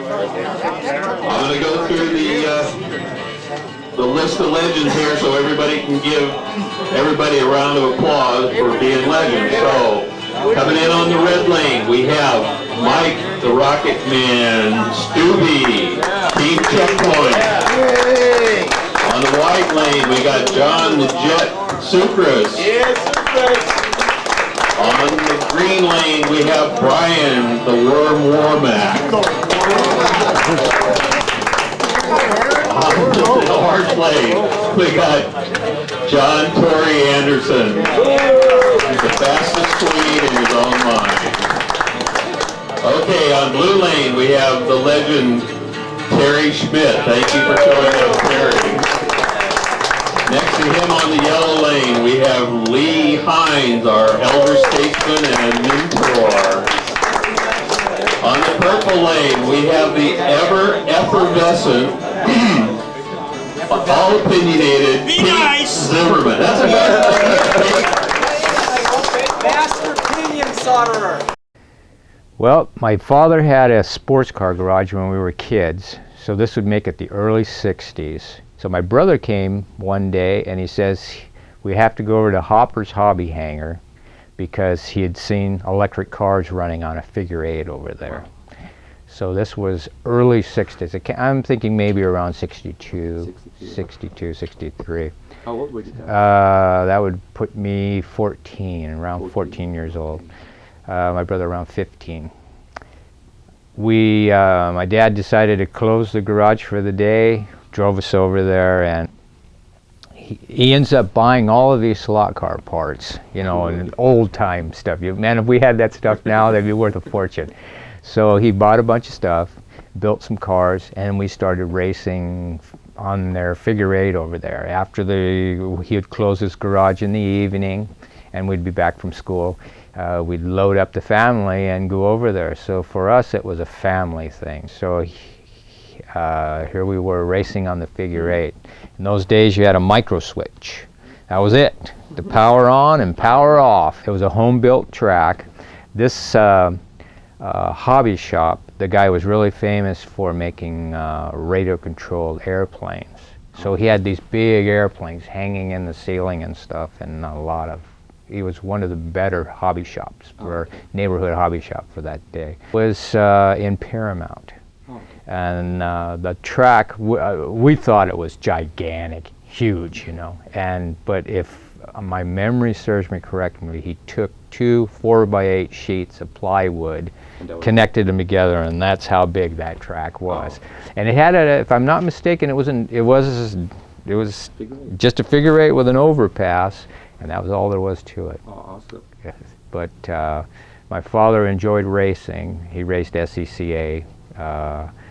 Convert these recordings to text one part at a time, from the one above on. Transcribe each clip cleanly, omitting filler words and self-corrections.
I'm going to go through the list of legends here so everybody can give everybody a round of applause for being legends. So, coming in on the red lane, we have Mike, the Rocket Man, Steube, Team Checkpoint. On the white lane, we got John, the Jet, Cukras. On the green lane, we have Bryan, the Worm Warmack. On the orange lane, we got John Torrey Anderson, the fastest Swede in his own mind. Okay, on blue lane, we have the legend Terry Schmidt. Thank you for showing up, Terry. Next to him on the yellow lane, we have Lee Hines, our elder statesman and mentor. On the purple lane, we have the ever-effervescent, all opinionated Pete Zimmerman. That's a master pinion solderer. Well, my father had a sports car garage when we were kids, so this would make it the early 60s. So my brother came one day and he says, we have to go over to Hopper's Hobby Hangar because he had seen electric cars running on a figure 8 over there. So this was early 60s. I'm thinking maybe around 62, 63. How old were you? That would put me 14 years old. My brother around 15. My dad decided to close the garage for the day, drove us over there, and he ends up buying all of these slot car parts, you know, and old time stuff. Man, if we had that stuff now, they'd be worth a fortune. So he bought a bunch of stuff, built some cars, and we started racing on their figure 8 over there. After he would close his garage in the evening, and we'd be back from school. We'd load up the family and go over there. So for us, it was a family thing. So here we were racing on the figure 8. In those days, you had a micro switch. That was it. The power on and power off. It was a home-built track. This hobby shop, the guy was really famous for making radio-controlled airplanes. So he had these big airplanes hanging in the ceiling and stuff, and he was one of the better hobby shops, or neighborhood hobby shop for that day. It was in Paramount. And the track, we thought it was gigantic, huge, you know. But if my memory serves me correctly, he took 2 4x8 sheets of plywood, connected them together, and that's how big that track was. And it had if I'm not mistaken, it was just a figure 8 with an overpass, and that was all there was to it. Awesome. Yes. But my father enjoyed racing. He raced SCCA.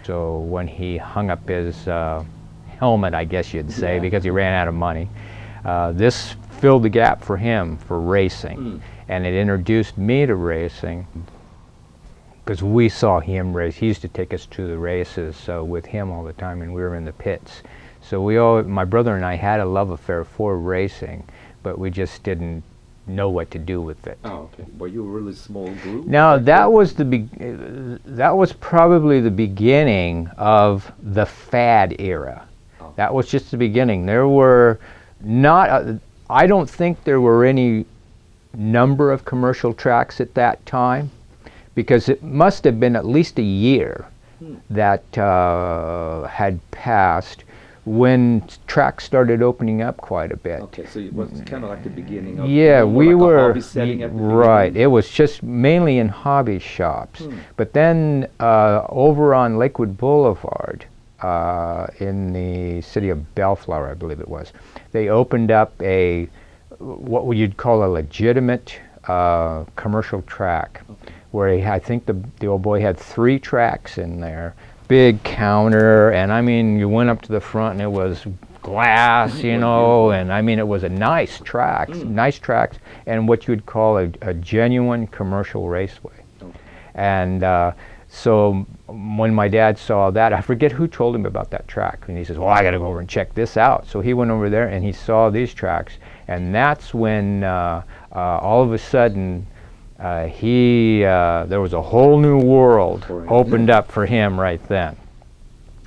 So when he hung up his helmet, I guess you'd say, because he ran out of money, this filled the gap for him for racing. And it introduced me to racing because we saw him race. He used to take us to the races with him all the time, and we were in the pits. So my brother and I had a love affair for racing, but we just didn't know what to do with it. Oh, okay. Were you a really small group? No, that was probably the beginning of the fad era. That was just the beginning. There were I don't think there were any number of commercial tracks at that time, because it must have been at least a year that had passed when tracks started opening up quite a bit. Okay, so it was kind of like the beginning of we like were hobby setting at the right. beginning. It was just mainly in hobby shops, but then over on Lakewood Boulevard, in the city of Bellflower, I believe it was, they opened up what you'd call a legitimate commercial track, where I think the old boy had 3 tracks in there. Big counter, and I mean, you went up to the front and it was glass, you know, and I mean, it was a nice track, and what you would call a genuine commercial raceway. And so when my dad saw that, I forget who told him about that track, and he says, well, I gotta go over and check this out. So he went over there and he saw these tracks, and that's when all of a sudden there was a whole new world For him. opened up for him right then.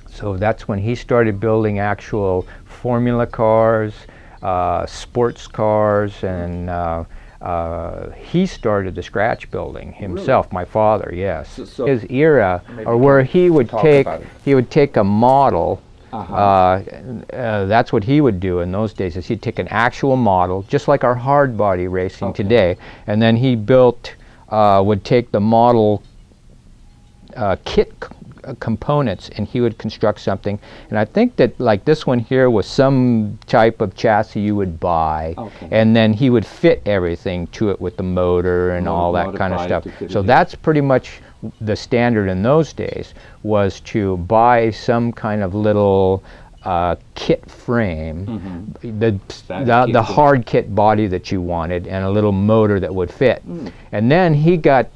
So that's when he started building actual formula cars, sports cars, and he started the scratch building himself. My father, yes. So His era, maybe or where he would talk take about it. he would take a model. Uh-huh. That's what he would do in those days. Is he'd take an actual model, just like our hard body racing Okay. today, and then he would take the model kit components, and he would construct something. And I think that like this one here was some type of chassis you would buy, Okay. and then he would fit everything to it with the motor and all that kind of Modified stuff. to fit So it in. that's pretty much the standard in those days, was to buy some kind of little kit frame, the Static kit. hard kit body that you wanted, and a little motor that would fit. And then he got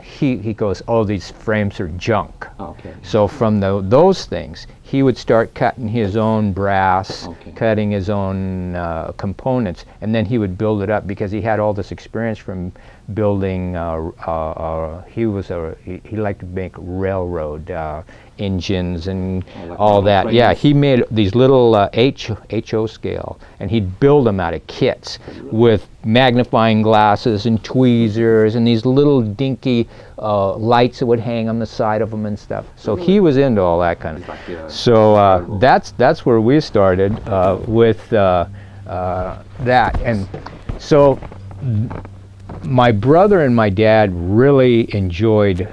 he goes, oh, these frames are junk. Okay. So from those things, he would start cutting his own brass, Okay. cutting his own components, and then he would build it up because he had all this experience from building. He liked to make railroad engines and like all that. frames. Yeah, he made these little HO scale, and he'd build them out of kits with magnifying glasses and tweezers and these little dinky lights that would hang on the side of them and stuff. So he was into all that kind of. Like, So that's where we started with that, and so my brother and my dad really enjoyed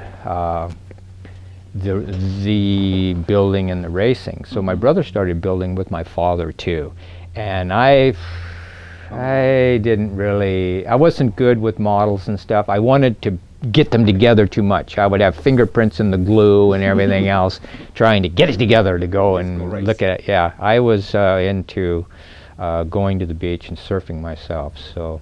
the building and the racing. So my brother started building with my father too, and I wasn't good with models and stuff. I wanted to get them together too much. I would have fingerprints in the glue and everything else, trying to get it together to go and race. look at it. Yeah, I was into going to the beach and surfing myself. So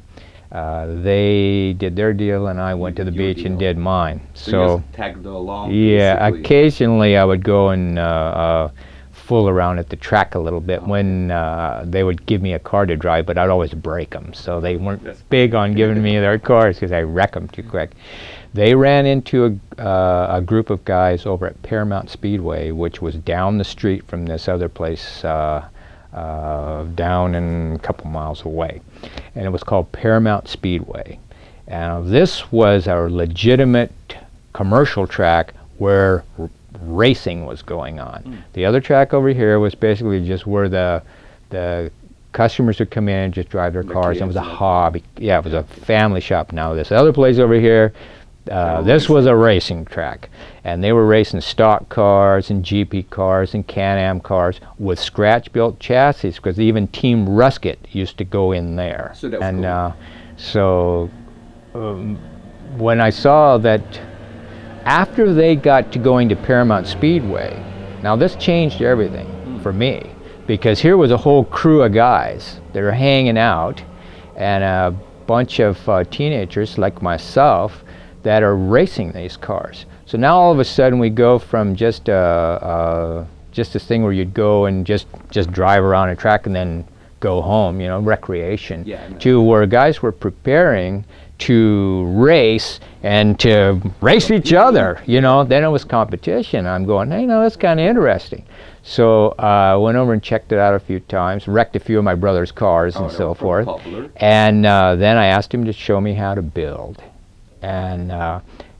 they did their deal, and I went to the Your beach and deal. did mine. So, you So just tagged along. yeah, basically. occasionally I would go and fool around at the track a little bit when they would give me a car to drive, but I'd always break them. So they weren't That's big on giving me their cars because I wreck them too quick. They ran into a group of guys over at Paramount Speedway, which was down the street from this other place, down and a couple miles away. And it was called Paramount Speedway. And this was our legitimate commercial track where racing was going on. The other track over here was basically just where the customers would come in and just drive their The cars. It was a kids and hobby. Yeah, it was a family shop. Now this other place over here, this was a racing track, and they were racing stock cars and GP cars and Can-Am cars with scratch-built chassis, because even Team Rusket used to go in there. So that was and cool. so when I saw that after they got to going to Paramount Speedway, now this changed everything for me, because here was a whole crew of guys that are hanging out, and a bunch of teenagers like myself that are racing these cars. So now all of a sudden we go from just this thing where you'd go and just drive around a track and then go home, you know, recreation, Yeah, I know. to where guys were preparing to race and to race each other, you know. Then it was competition. I'm going, hey, no, that's kind of interesting. So I went over and checked it out a few times, wrecked a few of my brother's cars and they so were forth. popular. And then I asked him to show me how to build. And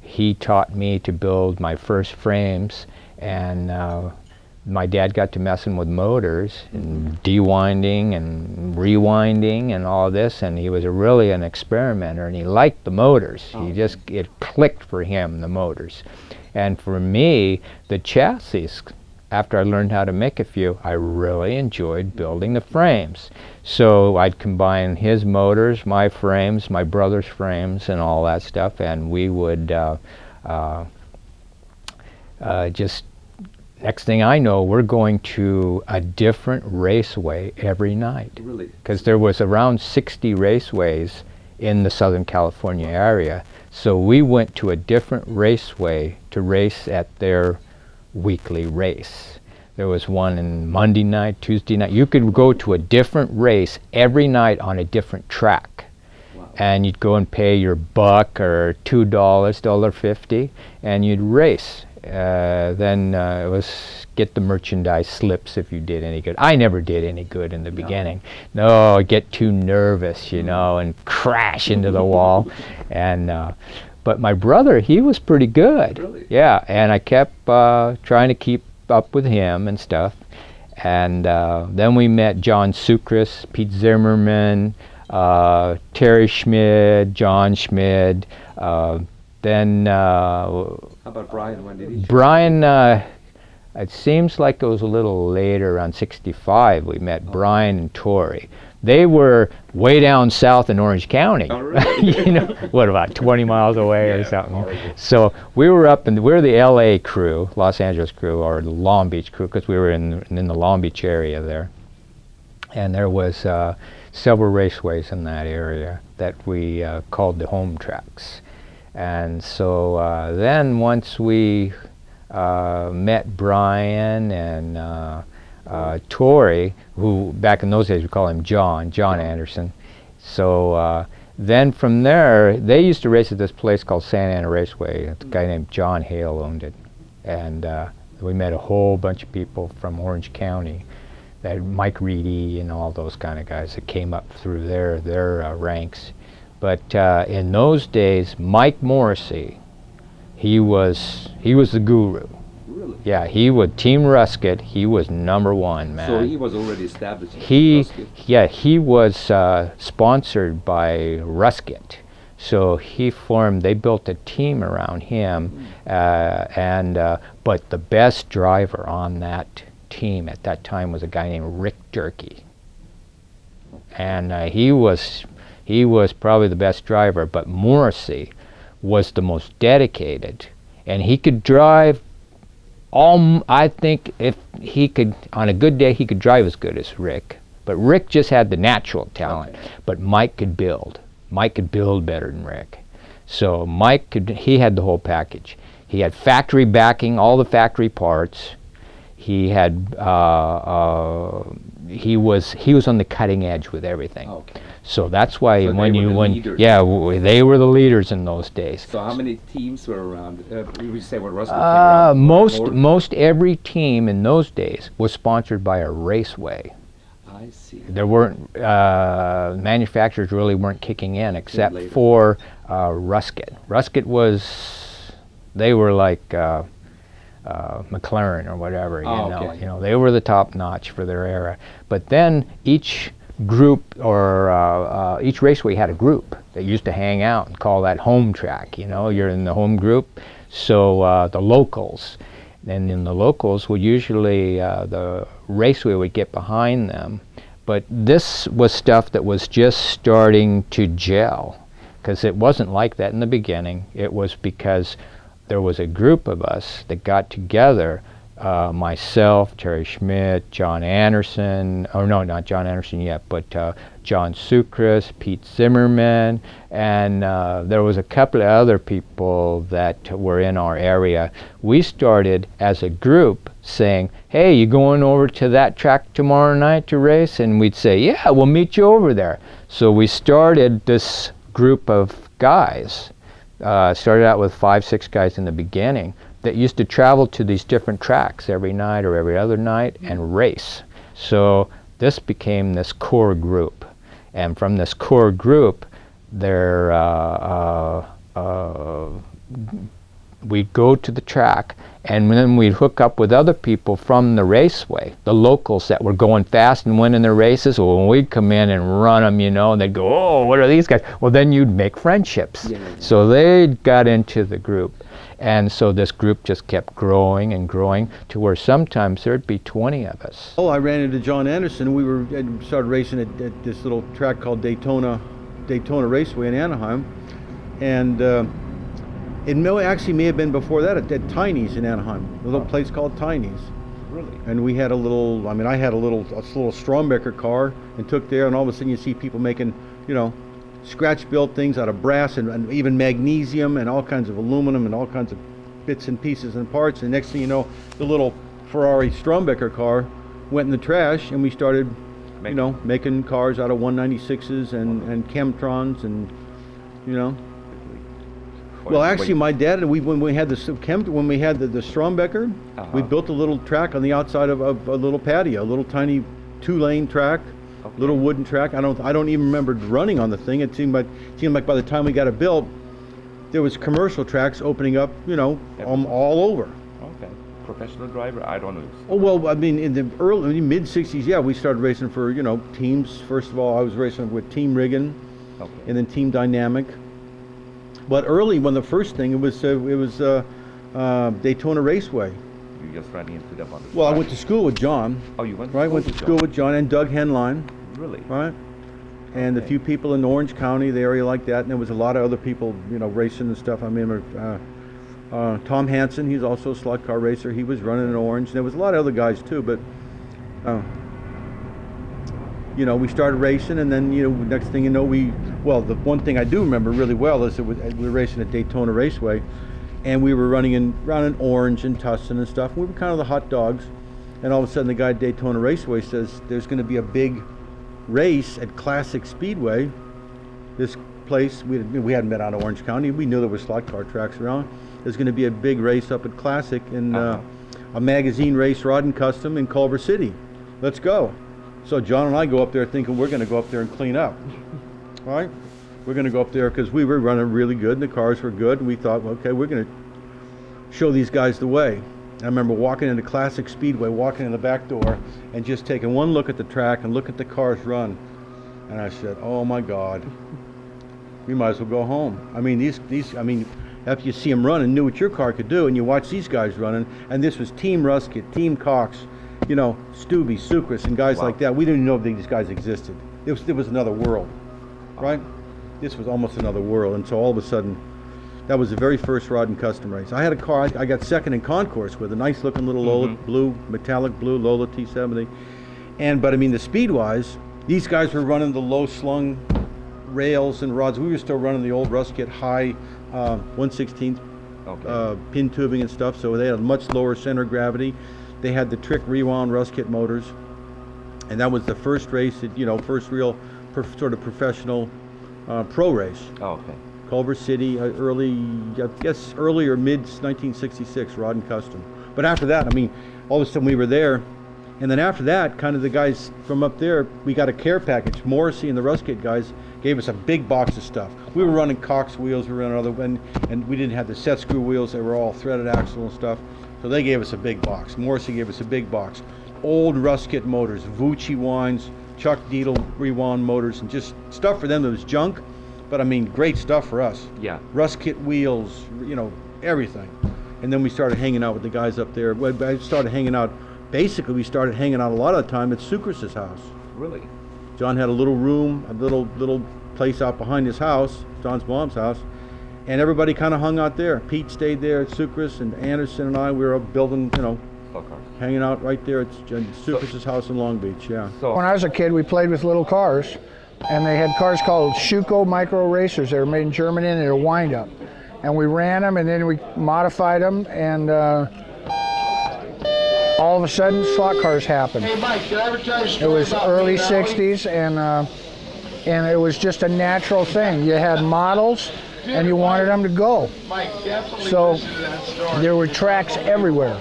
he taught me to build my first frames, and my dad got to messing with motors and dewinding and rewinding and all this, and he was really an experimenter, and he liked the motors. It clicked for him, the motors. And for me, the chassis, after I learned how to make a few, I really enjoyed building the frames. So I'd combine his motors, my frames, my brother's frames, and all that stuff, and we would just, next thing I know, we're going to a different raceway every night. Really? Because there was around 60 raceways in the Southern California area. So we went to a different raceway to race at their weekly race. There was one on Monday night, Tuesday night. You could go to a different race every night on a different track. Wow. and you'd go and pay your $1 or $2, $1.50, and you'd race. Then it was get the merchandise slips if you did any good. I never did any good in the beginning. No, I'd get too nervous, you know, and crash into the wall. And but my brother, he was pretty good. Really? Yeah, and I kept trying to keep up with him and stuff. And then we met John Cukras, Pete Zimmerman, Terry Schmid, John Schmid. Then How about Bryan? When did he? Bryan, it seems like it was a little later, around 65, we met Bryan and Tori. They were way down south in Orange County. Oh, really? You know, what, about 20 miles away or Yeah, something. horrible. So we were up in, we were the LA crew, Los Angeles crew, or the Long Beach crew, because we were in the Long Beach area there. And there was several raceways in that area that we called the home tracks. And so then once we met Bryan and Tori, who back in those days we call him John Anderson. So then from there, they used to race at this place called Santa Ana Raceway. A guy named John Hale owned it. And we met a whole bunch of people from Orange County, that Mike Reedy and all those kind of guys that came up through their ranks. But in those days, Mike Morrissey, he was the guru. Really? Yeah, he would Team Rusket. He was #1, man. So he was already established. He was sponsored by Rusket. So they built a team around him, but the best driver on that team at that time was a guy named Rick Durkee. And he was probably the best driver, but Morrissey was the most dedicated, and he could drive I think if he could, on a good day, he could drive as good as Rick. But Rick just had the natural talent, but Mike could build. Mike could build better than Rick. So he had the whole package. He had factory backing, all the factory parts. He had, he was on the cutting edge with everything. Okay. So that's why So when they you were the when leaders. yeah they were the leaders in those days. So how many teams were around? We say what Rusket. Most every team in those days was sponsored by a raceway. I see. There weren't manufacturers really weren't kicking in except later. for Rusket. Rusket they were like McLaren or whatever. Okay. You know they were the top notch for their era. But then each group or each raceway had a group that used to hang out and call that home track. You know, you're in the home group. So the locals, and in the locals would usually the raceway would get behind them. But this was stuff that was just starting to gel, because it wasn't like that in the beginning. It was because there was a group of us that got together. Myself, Terry Schmidt, John Anderson, oh no, not John Anderson yet, but John Cukras, Pete Zimmerman, and there was a couple of other people that were in our area. We started as a group saying, hey, you going over to that track tomorrow night to race? And we'd say, yeah, we'll meet you over there. So we started this group of guys, started out with 5, 6 guys in the beginning, that used to travel to these different tracks every night or every other night and race. So this became this core group. And from this core group, we'd go to the track, and then we'd hook up with other people from the raceway, the locals that were going fast and winning their races. Well, when we'd come in and run them, you know, and they'd go, oh, what are these guys? Well, then you'd make friendships. Yeah. So they got into the group. And so this group just kept growing and growing to where sometimes there'd be 20 of us. Oh, I ran into John Anderson. We started racing at this little track called Daytona Raceway in Anaheim, and it actually may have been before that at Tiny's in Anaheim, a little place called Tiny's. Really? And we had I had a little Strombecker car and took there, and all of a sudden you see people making, you know, scratch-built things out of brass and even magnesium and all kinds of aluminum and all kinds of bits and pieces and parts. And next thing you know, the little Ferrari Strombecker car went in the trash, and we started you know, making cars out of 196s and Chemtrons and, you know. Well, actually, my dad and when we had the Strombecker, we built a little track on the outside of a little patio, a little tiny 2-lane track, little wooden track. I don't even remember running on the thing. It seemed like by the time we got it built, there was commercial tracks opening up, you know, all over. Okay. Professional driver? I don't know. Oh well, I mean, in the mid '60s, yeah, we started racing for, you know, teams. First of all, I was racing with Team Riggin, and then Team Dynamic. But early, when the first thing, it was Daytona Raceway. You just running into them on the Well, I went to school with John. Oh, you went? Right, went to school with John and Doug Henline. Really? Right. And a few people in Orange County, the area like that, and there was a lot of other people, you know, racing and stuff. I remember Tom Hansen, he's also a slot car racer. He was running in Orange. And there was a lot of other guys too, but you know, we started racing, and then, you know, next thing you know, the one thing I do remember really well is we were racing at Daytona Raceway, and we were running around in Orange and Tustin and stuff. We were kind of the hot dogs, and all of a sudden the guy at Daytona Raceway says there's going to be a big race at Classic Speedway. This place, we hadn't been out of Orange County. We knew there were slot car tracks around. There's going to be a big race up at Classic in a magazine race, Rod and Custom in Culver City. Let's go. So John and I go up there thinking we're going to go up there and clean up. All right? We're going to go up there because we were running really good and the cars were good, and we thought, okay, we're going to show these guys the way. I remember walking into Classic Speedway, walking in the back door, and just taking one look at the track and look at the cars run. And I said, oh my God, we might as well go home. I mean, after you see them run and knew what your car could do, and you watch these guys running, and this was Team Ruskett, Team Cox, you know, Steube, Cukras, and guys like that. We didn't know if these guys existed. It was another world, right? This was almost another world, and so all of a sudden, that was the very first Rod and Custom race. I had a car, I got second in concourse with a nice looking little Lola, metallic blue Lola T70. But I mean, the speed-wise, these guys were running the low slung rails and rods. We were still running the old Ruskett high 1/16 pin tubing and stuff, so they had a much lower center of gravity. They had the trick rewound Ruskett motors, and that was the first race, first real sort of professional pro race. Culver City, early or mid 1966, Rod and Custom. But after that, I mean, all of a sudden we were there, and then after that, kind of the guys from up there, we got a care package. Morrissey and the Ruskett guys gave us a big box of stuff. We were running Cox wheels, we were running other, and we didn't have the set screw wheels. They were all threaded axle and stuff. So they gave us a big box. Morrissey gave us a big box. Old Ruskett motors, Vucci wines, Chuck Deedle rewound motors, and just stuff for them that was junk. But I mean, great stuff for us. Yeah. Ruskett wheels, you know, everything. And then we started hanging out with the guys up there. We started hanging out a lot of the time at Cukras' house. Really? John had a little room, a little place out behind his house, John's mom's house, and everybody kind of hung out there. Pete stayed there at Cukras, and Anderson and I, we were up building, you know, hanging out right there at Cukras' house in Long Beach, yeah. So when I was a kid, we played with little cars, and they had cars called Schuko Micro Racers. They were made in Germany, and they were wind-up. And we ran them, and then we modified them, and all of a sudden, slot cars happened. Hey, Mike, can I advertise? It was early 60s, and it was just a natural thing. You had models, and you wanted them to go. So there were tracks everywhere.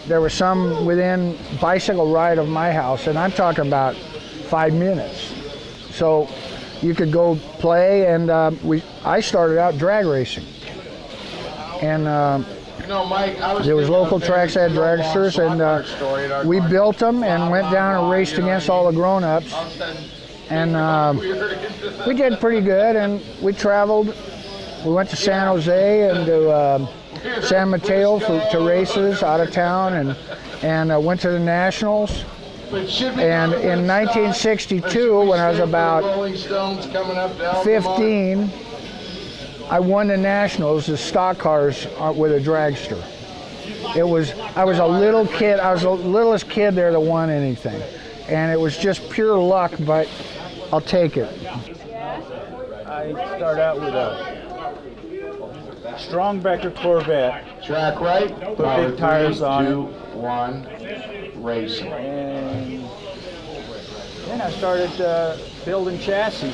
There were some within bicycle ride of my house, and I'm talking about 5 minutes. So you could go play, and I started out drag racing. And there was local tracks that had dragsters, and we built them and went down and raced against all the grown-ups. And we did pretty good, and we traveled. We went to San Jose and to San Mateo to races out of town, and went to the Nationals. And in 1962, when I was about 15, I won the Nationals, the stock cars with a dragster. I was a little kid. I was the littlest kid there that won anything, and it was just pure luck. But I'll take it. I started out with a Strombecker Corvette. Track right. Put big tires on it. 1, racing. And Then I started building chassis.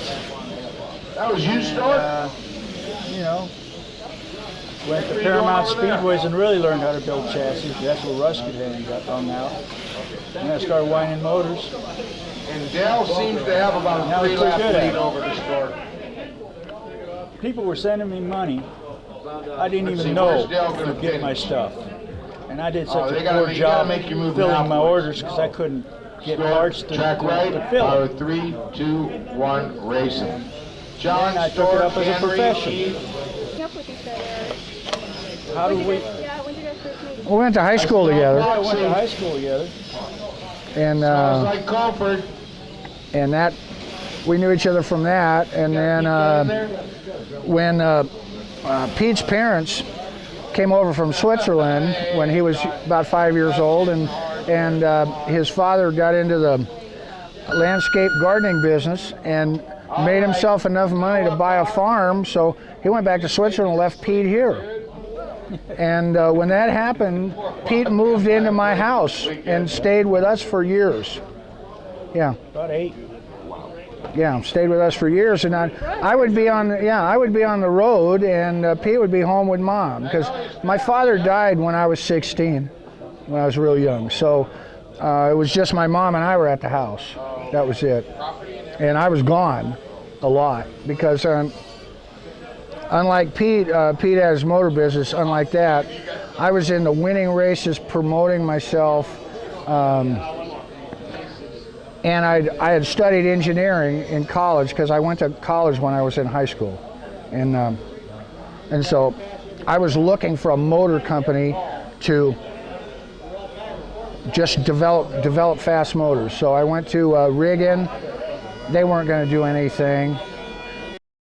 That was you, Stuart? You know, went to Paramount Speedways and really learned how to build chassis. That's where Russ could hung out. And I started winding motors. And Dell seems to have about a Now he's 3-lap pretty good at lead it. over the store. People were sending me money. I didn't Let's see, even know where's Dell to gonna get my finish? stuff. And I did such they a gotta poor make- you gotta job make you move filling my mouthways. orders because I couldn't get parts to Track right, fill power it. 3, 2, 1, racing. John, And I took it up as a Henry, profession. Keith. How did we? We went to high school together, I went to high school together. and Sounds like Colford. that we knew each other from that. And then when Pete's parents came over from Switzerland when he was about 5 years old, and his father got into the landscape gardening business and made himself enough money to buy a farm, so he went back to Switzerland and left Pete here. And when that happened, Pete moved into my house and stayed with us for years. Yeah. About 8. Yeah, stayed with us for years, and I would be on the road, and Pete would be home with Mom, because my father died when I was 16, when I was real young. So it was just my mom and I were at the house. That was it, and I was gone a lot because unlike Pete, Pete had his motor business. Unlike that, I was in the winning races, promoting myself. And I had studied engineering in college because I went to college when I was in high school, and so I was looking for a motor company to just develop fast motors. So I went to Riggin. They weren't going to do anything.